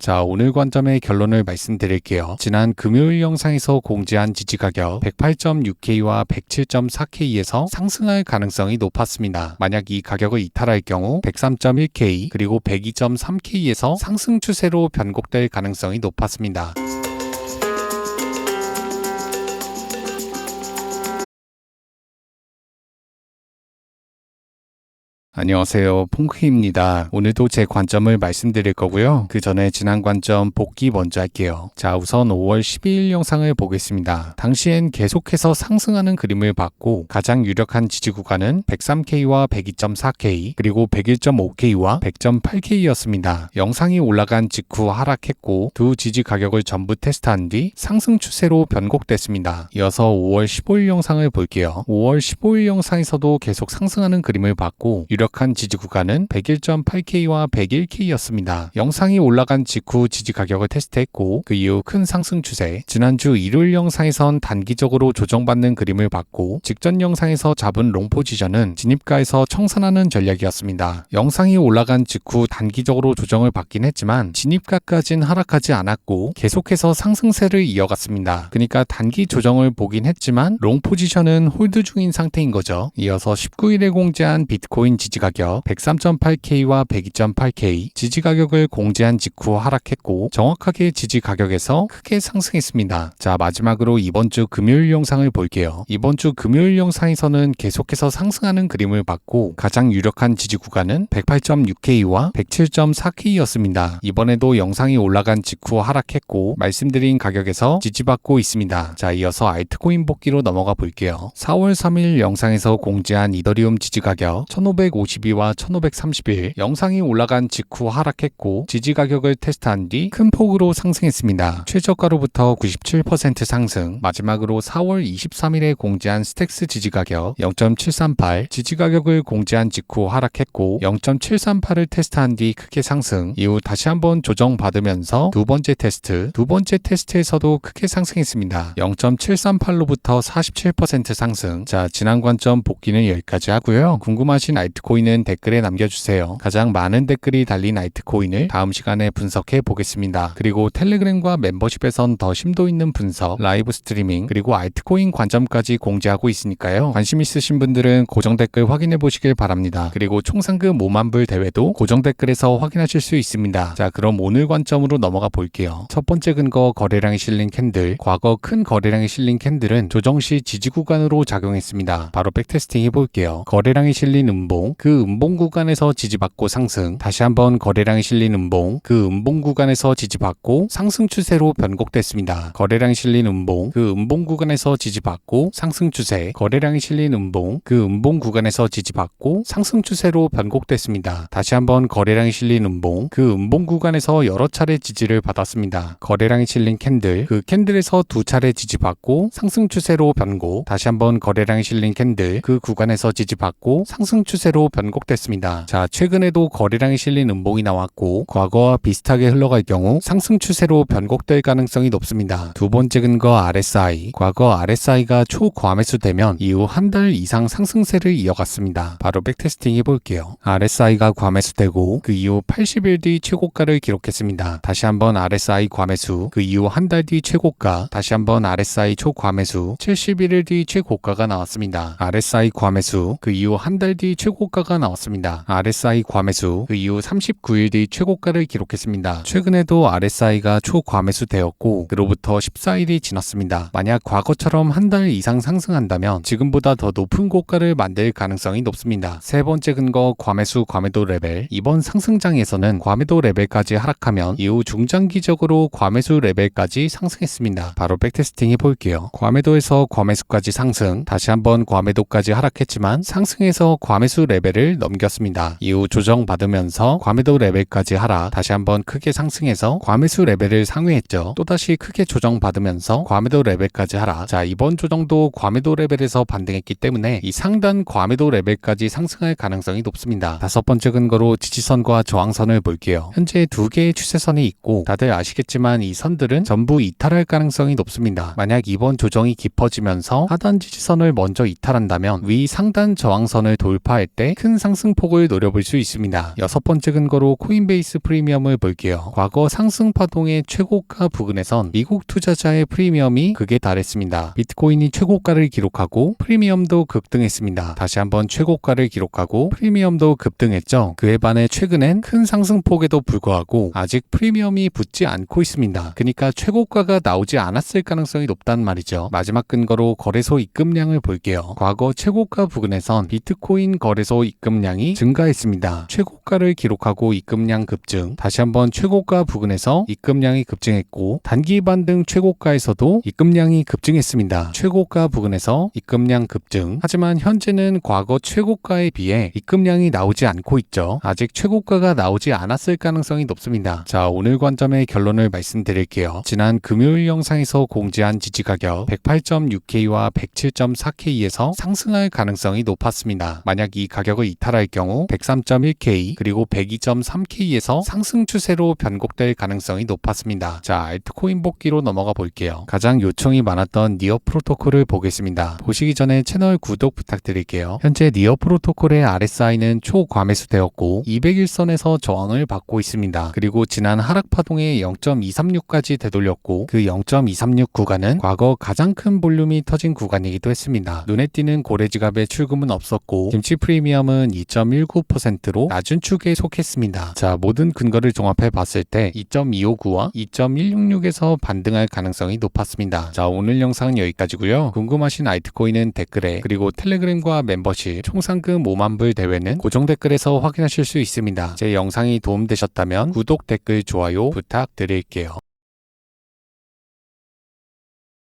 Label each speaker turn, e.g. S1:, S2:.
S1: 자, 오늘 관점의 결론을 말씀드릴게요. 지난 금요일 영상에서 공지한 지지 가격 108.6K와 107.4K에서 상승할 가능성이 높았습니다. 만약 이 가격을 이탈할 경우 103.1K 그리고 102.3K에서 상승 추세로 변곡될 가능성이 높았습니다. 안녕하세요, 퐁크입니다. 오늘도 제 관점을 말씀드릴 거고요. 그 전에 지난 관점 복귀 먼저 할게요. 자, 우선 5월 12일 영상을 보겠습니다. 당시엔 계속해서 상승하는 그림을 봤고 가장 유력한 지지 구간은 103K와 102.4K 그리고 101.5K와 100.8K였습니다. 영상이 올라간 직후 하락했고 두 지지 가격을 전부 테스트한 뒤 상승 추세로 변곡됐습니다. 이어서 5월 15일 영상을 볼게요. 5월 15일 영상에서도 계속 상승하는 그림을 봤고 유력한 지지 구간은 101.8K와 101K였습니다. 영상이 올라간 직후 지지 가격을 테스트했고 그 이후 큰 상승 추세. 지난주 일요일 영상에선 단기적으로 조정받는 그림을 봤고 직전 영상에서 잡은 롱 포지션은 진입가에서 청산하는 전략이었습니다. 영상이 올라간 직후 단기적으로 조정을 받긴 했지만 진입가까진 하락하지 않았고 계속해서 상승세를 이어갔습니다. 그러니까 단기 조정을 보긴 했지만 롱 포지션은 홀드 중인 상태인 거죠. 이어서 19일에 공지한 비트코인 지지 가격 103.8K와 102.8K 지지 가격을 공지한 직후 하락했고 정확하게 지지 가격에서 크게 상승했습니다. 자, 마지막으로 이번 주 금요일 영상을 볼게요. 이번 주 금요일 영상에서는 계속해서 상승하는 그림을 봤고 가장 유력한 지지 구간은 108.6K와 107.4K였습니다. 이번에도 영상이 올라간 직후 하락했고 말씀드린 가격에서 지지받고 있습니다. 자, 이어서 알트코인 복귀로 넘어가 볼게요. 4월 3일 영상에서 공지한 이더리움 지지 가격 1552와 1531 영상이 올라간 직후 하락했고 지지 가격을 테스트한 뒤 큰 폭으로 상승했습니다. 최저가로부터 97% 상승. 마지막으로 4월 23일에 공지한 스택스 지지 가격 0.738 지지 가격을 공지한 직후 하락했고 0.738을 테스트한 뒤 크게 상승. 이후 다시 한번 조정받으면서 두 번째 테스트에서도 크게 상승했습니다. 0.738로부터 47% 상승. 자, 지난 관점 복귀는 여기까지 하고요. 궁금하신 알트코인은 댓글에 남겨주세요. 가장 많은 댓글이 달린 알트코인을 다음 시간에 분석해 보겠습니다. 그리고 텔레그램과 멤버십에선 더 심도 있는 분석, 라이브 스트리밍, 그리고 알트코인 관점까지 공지하고 있으니까요. 관심 있으신 분들은 고정 댓글 확인해 보시길 바랍니다. 그리고 총 상금 5만 불 대회도 고정 댓글에서 확인하실 수 있습니다. 자, 그럼 오늘 관점으로 넘어가 볼게요. 첫 번째 근거 거래량이 실린 캔들. 과거 큰 거래량이 실린 캔들은 조정 시 지지 구간으로 작용했습니다. 바로 백테스팅 해볼게요. 거래량이 실린 음봉, 그 음봉 구간에서 지지받고 상승, 다시 한번 거래량이 실린 음봉, 그 음봉 구간에서 지지받고 상승 추세로 변곡됐습니다. 거래량이 실린 음봉, 그 음봉 구간에서 지지받고 상승 추세, 거래량이 실린 음봉, 그 음봉 구간에서 지지받고 상승 추세로 변곡됐습니다. 다시 한번 거래량이 실린 음봉, 그 음봉 구간에서 여러 차례 지지를 받았습니다. 거래량이 실린 캔들, 그 캔들에서 두 차례 지지받고 상승 추세로 변곡, 다시 한번 거래량이 실린 캔들, 그 구간에서 지지받고 상승 추세로 변곡됐습니다. 자, 최근에도 거래량이 실린 음봉이 나왔고 과거와 비슷하게 흘러갈 경우 상승 추세로 변곡될 가능성이 높습니다. 두 번째 근거 RSI. 과거 RSI가 초과매수 되면 이후 한 달 이상 상승세를 이어갔습니다. 바로 백테스팅 해볼게요. RSI가 과매수되고 그 이후 80일 뒤 최고가를 기록했습니다. 다시 한번 RSI 과매수, 그 이후 한 달 뒤 최고가, 다시 한번 RSI 초과매수, 71일 뒤 최고가가 나왔습니다. RSI 과매수, 그 이후 한 달 뒤 최고가가 나왔습니다. RSI 과매수, 그 이후 39일 뒤 최고가를 기록했습니다. 최근에도 RSI가 초과매수 되었고 그로부터 14일이 지났습니다. 만약 과거처럼 한 달 이상 상승한다면 지금보다 더 높은 고가를 만들 가능성이 높습니다. 세 번째 근거 과매수 과매도 레벨. 이번 상승장에서는 과매도 레벨까지 하락하면 이후 중장기적으로 과매수 레벨까지 상승했습니다. 바로 백테스팅 해볼게요. 과매도에서 과매수까지 상승, 다시 한번 과매도까지 하락했지만 상승해서 과매수 레벨을 넘겼습니다. 이후 조정받으면서 과매도 레벨까지 하락, 다시 한번 크게 상승해서 과매수 레벨을 상회했죠. 또다시 크게 조정받으면서 과매도 레벨까지 하락. 자, 이번 조정도 과매도 레벨에서 반등했기 때문에 이 상단 과매도 레벨까지 상승할 가능성이 높습니다. 다섯 번째 근거로 지지선과 저항선을 볼게요. 현재 두 개의 추세선이 있고 다들 아시겠지만 이 선들은 전부 이탈할 가능성이 높습니다. 만약 이번 조정이 깊어지면서 하단 지지선을 먼저 이탈한다면 위 상단 저항선을 돌파할 때 큰 상승폭을 노려볼 수 있습니다. 여섯 번째 근거로 코인베이스 프리미엄을 볼게요. 과거 상승 파동의 최고가 부근에선 미국 투자자의 프리미엄이 극에 달했습니다. 비트코인이 최고가를 기록하고 프리미엄도 급등했습니다. 다시 한번 최고가를 기록하고 프리미엄도 급등했죠. 그에 반해 최근엔 큰 상승폭에도 불구하고 아직 프리미엄이 붙지 않고 있습니다. 그러니까 최고가가 나오지 않았을 가능성이 높단 말이죠. 마지막 근거로 거래소 입금량을 볼게요. 과거 최고가 부근에선 비트코인 거래소 입금량이 증가했습니다. 최고가를 기록하고 입금량 급증, 다시 한번 최고가 부근에서 입금량이 급증했고 단기 반등 최고가에서도 입금량이 급증했습니다. 최고가 부근에서 입금량 급증. 하지만 현재는 과거 최고가에 비해 입금량이 나오지 않고 있죠. 아직 최고가가 나오지 않았을 가능성이 높습니다. 자, 오늘 관점의 결론을 말씀드릴게요. 지난 금요일 영상에서 공지한 지지가격 108.6K와 107.4K에서 상승할 가능성이 높았습니다. 만약 이 가격을 이탈할 경우 103.1K 그리고 102.3K에서 상승 추세로 변곡될 가능성이 높았습니다. 자, 알트코인 복귀로 넘어가 볼게요. 가장 요청이 많았던 니어 프로토콜을 보겠습니다. 보시기 전에 채널 구독 부탁드릴게요. 현재 니어 프로토콜의 RSI는 초과매수되었고 200일선에서 저항을 받고 있습니다. 그리고 지난 하락 파동에 0.236까지 되돌렸고 그 0.236 구간은 과거 가장 큰 볼륨이 터진 구간이기도 했습니다. 눈에 띄는 고래지갑의 출금은 없었고 김치 프리미엄은 2.19%로 낮은 축에 속했습니다. 자, 모든 근거를 종합해 봤을 때 2.259와 2.166에서 반등할 가능성이 높았습니다. 자, 오늘 영상은 여기까지고요. 궁금하신 알트코인은 댓글에, 그리고 텔레그램과 멤버십 총 상금 5만불 대회는 고정 댓글에서 확인하실 수 있습니다. 제 영상이 도움되셨다면 구독, 댓글, 좋아요 부탁드릴게요.